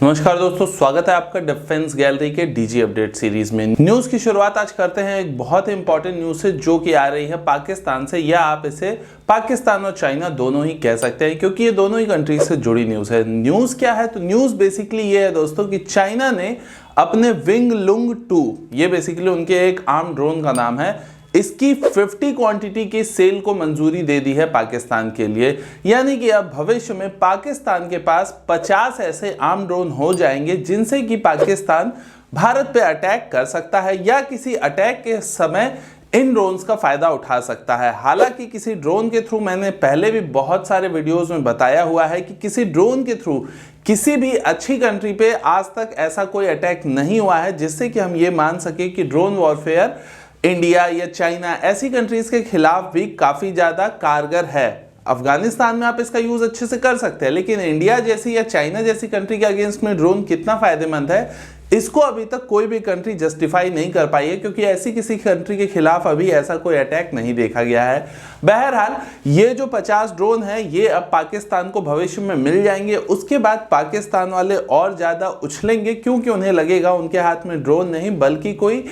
नमस्कार दोस्तों, स्वागत है आपका डिफेंस गैलरी के डीजी अपडेट सीरीज में। न्यूज की शुरुआत आज करते हैं एक बहुत ही इंपॉर्टेंट न्यूज से जो कि आ रही है पाकिस्तान से, या आप इसे पाकिस्तान और चाइना दोनों ही कह सकते हैं क्योंकि ये दोनों ही कंट्रीज से जुड़ी न्यूज है। न्यूज क्या है? तो न्यूज बेसिकली ये है दोस्तों कि चाइना ने अपने विंग लुंग 2, ये बेसिकली उनके एक आर्म ड्रोन का नाम है, इसकी 50 क्वांटिटी की सेल को मंजूरी दे दी है पाकिस्तान के लिए। यानी कि अब भविष्य में पाकिस्तान के पास 50 ऐसे आर्म ड्रोन हो जाएंगे जिनसे कि पाकिस्तान भारत पे अटैक कर सकता है या किसी अटैक के समय इन ड्रोन्स का फायदा उठा सकता है। हालांकि किसी ड्रोन के थ्रू, मैंने पहले भी बहुत सारे वीडियोस में बताया हुआ है कि किसी ड्रोन के थ्रू किसी भी अच्छी कंट्री पे आज तक ऐसा कोई अटैक नहीं हुआ है जिससे कि हम ये मान सके कि ड्रोन वॉरफेयर इंडिया या चाइना ऐसी कंट्रीज के खिलाफ भी काफी ज्यादा कारगर है। अफगानिस्तान में आप इसका यूज अच्छे से कर सकते हैं, लेकिन इंडिया जैसी या चाइना जैसी कंट्री के अगेंस्ट में ड्रोन कितना फायदेमंद है, इसको अभी तक कोई भी कंट्री जस्टिफाई नहीं कर पाई है क्योंकि ऐसी किसी कंट्री के खिलाफ अभी ऐसा कोई अटैक नहीं देखा गया है। बहरहाल ये जो 50 ड्रोन है ये अब पाकिस्तान को भविष्य में मिल जाएंगे। उसके बाद पाकिस्तान वाले और ज्यादा उछलेंगे क्योंकि उन्हें लगेगा उनके हाथ में ड्रोन नहीं बल्कि कोई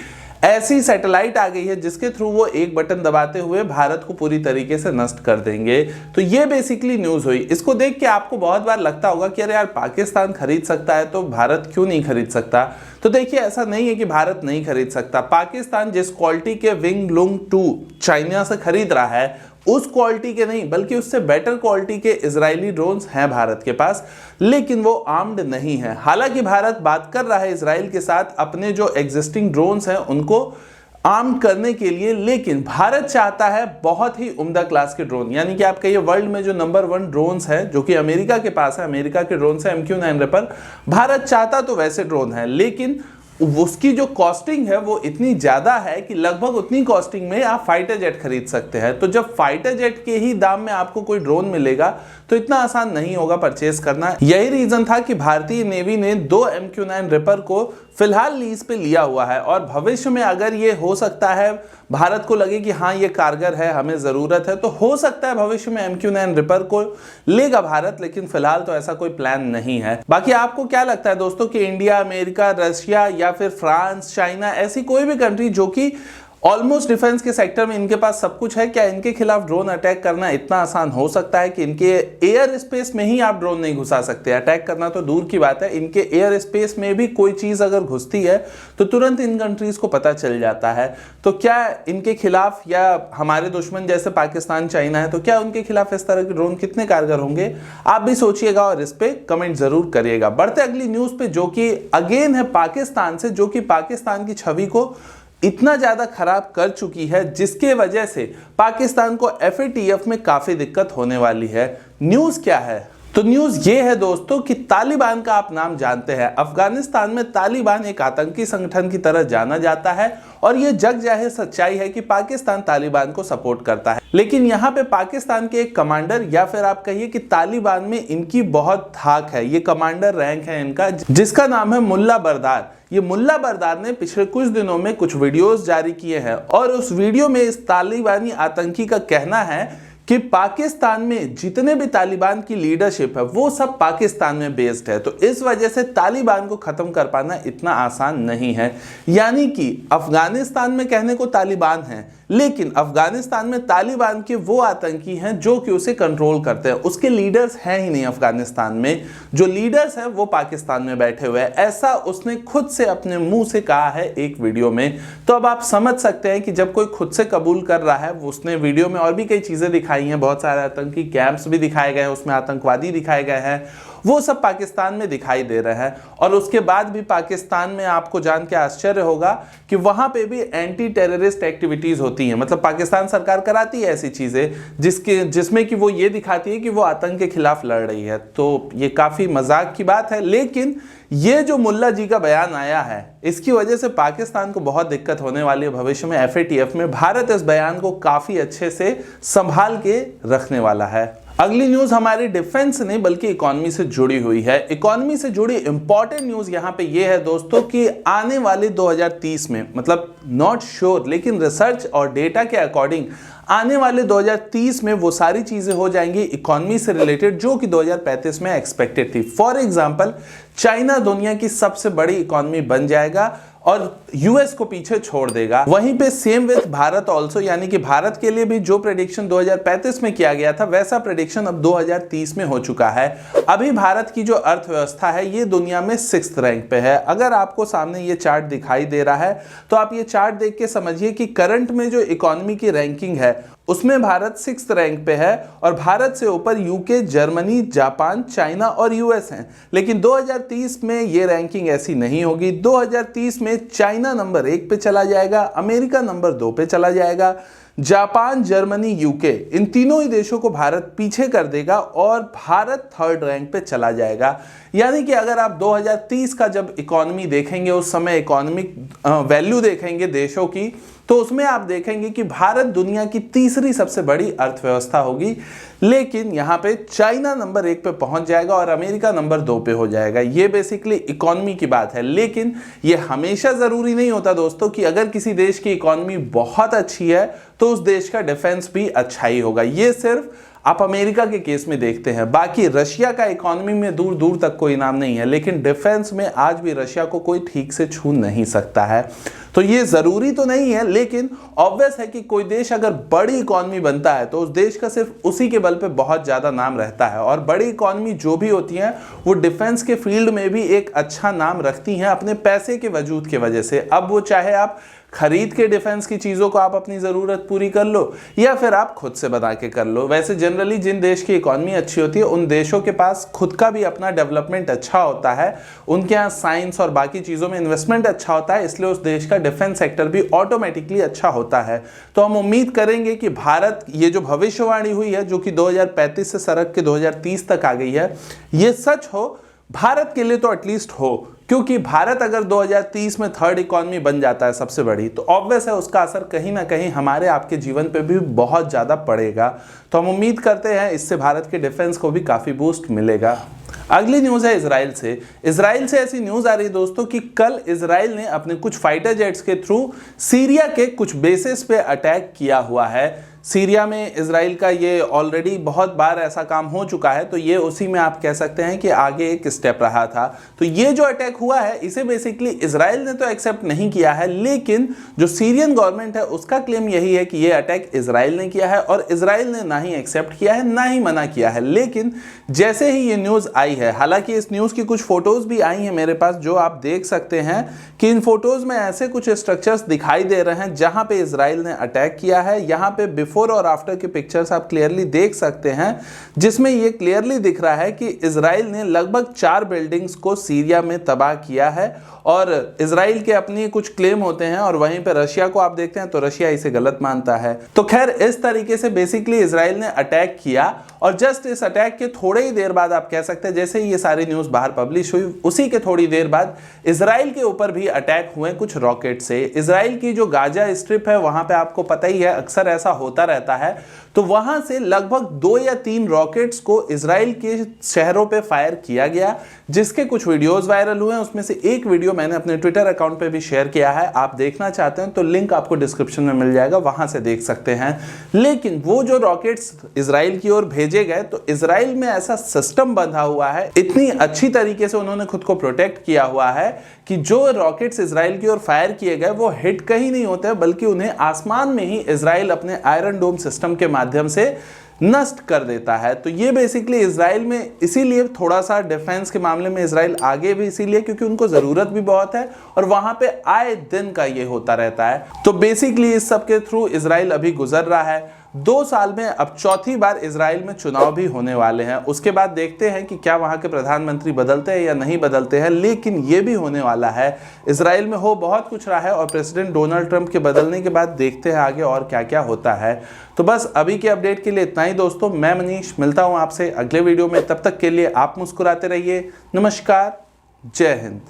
ऐसी सैटेलाइट आ गई है जिसके थ्रू वो एक बटन दबाते हुए भारत को पूरी तरीके से नष्ट कर देंगे। तो ये बेसिकली न्यूज हुई। इसको देख के आपको बहुत बार लगता होगा कि अरे यार पाकिस्तान खरीद सकता है तो भारत क्यों नहीं खरीद सकता। तो देखिए, ऐसा नहीं है कि भारत नहीं खरीद सकता। पाकिस्तान जिस क्वालिटी के विंग लुंग 2 चाइना से खरीद रहा है उस क्वालिटी के नहीं बल्कि उससे बेटर क्वालिटी के इजरायली ड्रोन्स हैं भारत के पास, लेकिन वो आर्म्ड नहीं है। हालांकि भारत बात कर रहा है इजराइल के साथ अपने जो एग्जिस्टिंग ड्रोन्स हैं उनको आर्म करने के लिए, लेकिन भारत चाहता है बहुत ही उम्दा क्लास के ड्रोन। यानी कि आप कहिए वर्ल्ड में जो नंबर 1 ड्रोन्स है जो कि अमेरिका के पास है, अमेरिका के ड्रोन्स है MQ-9 रेपर, भारत चाहता तो वैसे ड्रोन है, लेकिन उसकी जो कॉस्टिंग है वो इतनी ज्यादा है कि लगभग उतनी कॉस्टिंग में आप फाइटर जेट खरीद सकते हैं। तो जब फाइटर जेट के ही दाम में आपको कोई ड्रोन मिलेगा तो इतना आसान नहीं होगा परचेस करना। यही रीजन था कि भारतीय नेवी ने 2 MQ-9 रेपर को फिलहाल लीज पे लिया हुआ है और भविष्य में अगर ये हो सकता है भारत को लगे कि हाँ ये कारगर है, हमें जरूरत है, तो हो सकता है भविष्य में MQ-9 रेपर को लेगा भारत, लेकिन फिलहाल तो ऐसा कोई प्लान नहीं है। बाकी आपको क्या लगता है दोस्तों कि इंडिया, अमेरिका, रशिया या फिर फ्रांस, चाइना, ऐसी कोई भी कंट्री जो कि ऑलमोस्ट डिफेंस के सेक्टर में इनके पास सब कुछ है, क्या इनके खिलाफ ड्रोन अटैक करना इतना आसान हो सकता है कि इनके एयर स्पेस में ही आप ड्रोन नहीं घुसा सकते? अटैक करना तो दूर की बात है, इनके एयर स्पेस में भी कोई चीज अगर घुसती है तो तुरंत इन कंट्रीज को पता चल जाता है। तो क्या इनके खिलाफ, या हमारे दुश्मन जैसे पाकिस्तान, चाइना है, तो क्या उनके खिलाफ इस तरह के ड्रोन कितने कारगर होंगे? आप भी सोचिएगा और इस पे कमेंट जरूर करिएगा। बढ़ते अगली न्यूज पे जो कि अगेन है पाकिस्तान से, जो कि पाकिस्तान की छवि को इतना ज्यादा खराब कर चुकी है जिसके वजह से पाकिस्तान को FATF में काफी दिक्कत होने वाली है। न्यूज क्या है? तो न्यूज ये है दोस्तों कि तालिबान का आप नाम जानते हैं। अफगानिस्तान में तालिबान एक आतंकी संगठन की तरह जाना जाता है और ये जग जाहिर सच्चाई है कि पाकिस्तान तालिबान को सपोर्ट करता है। लेकिन यहाँ पे पाकिस्तान के एक कमांडर, या फिर आप कहिए कि तालिबान में इनकी बहुत धाक है, ये कमांडर रैंक है इनका, जिसका नाम है मुल्ला बरदार। ये मुल्ला बरदार ने पिछले कुछ दिनों में कुछ वीडियोस जारी किए हैं और उस वीडियो में इस तालिबानी आतंकी का कहना है कि पाकिस्तान में जितने भी तालिबान की लीडरशिप है वो सब पाकिस्तान में बेस्ड है। तो इस वजह से तालिबान को खत्म कर पाना इतना आसान नहीं है। यानी कि अफगानिस्तान में कहने को तालिबान है, लेकिन अफगानिस्तान में तालिबान के वो आतंकी हैं जो कि उसे कंट्रोल करते हैं, उसके लीडर्स हैं ही नहीं अफगानिस्तान में। जो लीडर्स हैं वो पाकिस्तान में बैठे हुए हैं, ऐसा उसने खुद से अपने मुंह से कहा है एक वीडियो में। तो अब आप समझ सकते हैं कि जब कोई खुद से कबूल कर रहा है, उसने वीडियो में और भी कई चीजें दिखाई हैं, बहुत सारे आतंकी कैंप्स भी दिखाए गए हैं, उसमें आतंकवादी दिखाए गए हैं, वो सब पाकिस्तान में दिखाई दे रहे हैं। और उसके बाद भी पाकिस्तान में आपको जान के आश्चर्य होगा कि वहां पे भी एंटी टेररिस्ट एक्टिविटीज होती हैं। मतलब पाकिस्तान सरकार कराती है ऐसी चीजें जिसमें कि वो ये दिखाती है कि वो आतंक के खिलाफ लड़ रही है। तो ये काफी मजाक की बात है, लेकिन ये जो मुल्ला जी का बयान आया है इसकी वजह से पाकिस्तान को बहुत दिक्कत होने वाली है भविष्य में। FATF में भारत इस बयान को काफी अच्छे से संभाल के रखने वाला है। अगली न्यूज हमारी डिफेंस नहीं बल्कि इकोनॉमी से जुड़ी हुई है। इकोनॉमी से जुड़ी इंपॉर्टेंट न्यूज यहाँ पे ये है दोस्तों कि आने वाले 2030 में, मतलब नॉट श्योर लेकिन रिसर्च और डेटा के अकॉर्डिंग आने वाले 2030 में वो सारी चीजें हो जाएंगी इकोनॉमी से रिलेटेड जो कि 2035 में एक्सपेक्टेड थी। फॉर एग्जांपल चाइना दुनिया की सबसे बड़ी इकोनॉमी बन जाएगा और यूएस को पीछे छोड़ देगा। वहीं पे सेम विथ भारत ऑल्सो, यानी कि भारत के लिए भी जो प्रेडिक्शन 2035 में किया गया था वैसा प्रेडिक्शन अब 2030 में हो चुका है। अभी भारत की जो अर्थव्यवस्था है ये दुनिया में 6th रैंक पे है। अगर आपको सामने ये चार्ट दिखाई दे रहा है तो आप ये चार्ट देख के समझिए कि करंट में जो इकोनॉमी की रैंकिंग है उसमें भारत 6th रैंक पे है और भारत से ऊपर यूके, जर्मनी, जापान, चाइना और यूएस हैं। लेकिन 2030 में ये रैंकिंग ऐसी नहीं होगी। 2030 में चाइना नंबर 1 पे चला जाएगा, अमेरिका नंबर 2 पे चला जाएगा, जापान, जर्मनी, यूके, इन तीनों ही देशों को भारत पीछे कर देगा और भारत 3rd रैंक पे चला जाएगा। यानी कि अगर आप 2030 का जब इकोनॉमी देखेंगे, उस समय इकोनॉमिक वैल्यू देखेंगे देशों की, तो उसमें आप देखेंगे कि भारत दुनिया की तीसरी सबसे बड़ी अर्थव्यवस्था होगी। लेकिन यहाँ पे चाइना नंबर 1 पे पहुंच जाएगा और अमेरिका नंबर 2 पे हो जाएगा। ये बेसिकली इकोनॉमी की बात है। लेकिन ये हमेशा जरूरी नहीं होता दोस्तों कि अगर किसी देश की इकोनॉमी बहुत अच्छी है तो उस देश का डिफेंस भी अच्छा ही होगा। ये सिर्फ आप अमेरिका के केस में देखते हैं। बाकी रशिया का इकोनॉमी में दूर दूर तक कोई नाम नहीं है, लेकिन डिफेंस में आज भी रशिया को कोई ठीक से छू नहीं सकता है। तो ये जरूरी तो नहीं है, लेकिन ऑब्वियस है कि कोई देश अगर बड़ी इकोनॉमी बनता है तो उस देश का सिर्फ उसी के बल पे बहुत ज्यादा नाम रहता है। और बड़ी इकोनॉमी जो भी होती है वो डिफेंस के फील्ड में भी एक अच्छा नाम रखती हैं अपने पैसे के वजूद की वजह से। अब वो चाहे आप खरीद के डिफेंस की चीजों को आप अपनी जरूरत पूरी कर लो या फिर आप खुद से बना के कर लो। वैसे जनरली जिन देश की इकोनॉमी अच्छी होती है उन देशों के पास खुद का भी अपना डेवलपमेंट अच्छा होता है, उनके यहाँ साइंस और बाकी चीजों में इन्वेस्टमेंट अच्छा होता है, इसलिए उस देश का डिफेंस सेक्टर भी ऑटोमेटिकली अच्छा होता है। तो हम उम्मीद करेंगे कि भारत, ये जो भविष्यवाणी हुई है जो कि 2035 से सरक के 2030 तक आ गई है, ये सच हो, भारत के लिए तो एटलीस्ट हो। क्योंकि भारत अगर 2030 में 3rd इकोनॉमी बन जाता है सबसे बड़ी, तो ऑब्वियस है उसका असर कहीं ना कहीं हमारे आपके जीवन पे भी बहुत ज़्यादा पड़ेगा। तो हम उम्मीद करते हैं इससे भारत के डिफेंस को भी काफ़ी बूस्ट मिलेगा। अगली न्यूज़ है इजराइल से। इजराइल से ऐसी न्यूज़ आ रही है दोस्तों कि कल इजराइल ने अपने कुछ फाइटर जेट्स के थ्रू सीरिया के कुछ बेसिस पे अटैक किया हुआ है। सीरिया में इजराइल का ये ऑलरेडी बहुत बार ऐसा काम हो चुका है, तो ये उसी में आप कह सकते हैं कि आगे एक स्टेप रहा था। तो ये जो अटैक हुआ है इसे बेसिकली इजराइल ने तो एक्सेप्ट नहीं किया है, लेकिन जो सीरियन गवर्नमेंट है उसका क्लेम यही है कि ये अटैक इजराइल ने किया है और इजराइल ने ना ही एक्सेप्ट किया है ना ही मना किया है। लेकिन जैसे ही ये न्यूज़ आई है, हालांकि इस न्यूज़ की कुछ फोटोज़ भी आई हैं मेरे पास जो आप देख सकते हैं कि इन फोटोज़ में ऐसे कुछ स्ट्रक्चर्स दिखाई दे रहे हैं जहां पे इजराइल ने अटैक किया है। यहाँ पे बिफोर और आफ्टर के पिक्चर्स आप क्लियरली देख सकते हैं, जिसमें ये क्लियरली दिख रहा है कि इजराइल ने लगभग 4 बिल्डिंग्स को सीरिया में तबाह किया है। और इजराइल के अपनी कुछ क्लेम होते हैं और वहीं पे रशिया को आप देखते हैं तो रशिया इसे गलत मानता है। तो खैर इस तरीके से बेसिकली इजराइल ने अटैक किया और जस्ट इस अटैक के थोड़े ही देर बाद आप कह सकते हैं जैसे ही ये सारी न्यूज़ बाहर पब्लिश हुई उसी के थोड़ी देर बाद इजराइल के ऊपर भी अटैक हुए कुछ रॉकेट से। इजराइल की जो गाजा स्ट्रिप है वहां पे आपको पता ही है अक्सर ऐसा होता रहता है, तो वहां से लगभग 2 या 3 रॉकेट्स को इजराइल के शहरों पे फायर किया गया, जिसके कुछ वीडियोस वायरल हुए हैं। उसमें से एक वीडियो मैंने अपने ट्विटर अकाउंट पे भी शेयर किया है, आप देखना चाहते हैं तो लिंक आपको डिस्क्रिप्शन में मिल जाएगा, वहां से देख सकते हैं। लेकिन वो जो रॉकेट्स इजराइल की ओर भेजे गए तो इजराइल में ऐसा सिस्टम बंधा हुआ है, इतनी अच्छी तरीके से उन्होंने खुद को प्रोटेक्ट किया हुआ है कि जो रॉकेट्स इजराइल की ओर फायर किए गए वो हिट कहीं नहीं होते, बल्कि उन्हें आसमान में ही इजराइल अपने आयरन डोम सिस्टम के माध्यम से नष्ट कर देता है। तो ये बेसिकली इजराइल में इसीलिए थोड़ा सा डिफेंस के मामले में इजराइल आगे भी इसीलिए क्योंकि उनको ज़रूरत भी बहुत है और वहाँ पे आए दिन का ये होता रहता है। तो बेसिकली इस सब के थ्रू इजराइल अभी गुजर रहा है। 2 साल में अब चौथी बार इजराइल में चुनाव भी होने वाले हैं। उसके बाद देखते हैं कि क्या वहाँ के प्रधानमंत्री बदलते हैं या नहीं बदलते हैं, लेकिन ये भी होने वाला है। इजराइल में हो बहुत कुछ रहा है और प्रेसिडेंट डोनाल्ड ट्रंप के बदलने के बाद देखते हैं आगे और क्या क्या होता है। तो बस अभी के अपडेट के लिए इतना ही दोस्तों। मैं मनीष मिलता हूँ आपसे अगले वीडियो में, तब तक के लिए आप मुस्कुराते रहिए। नमस्कार, जय हिंद।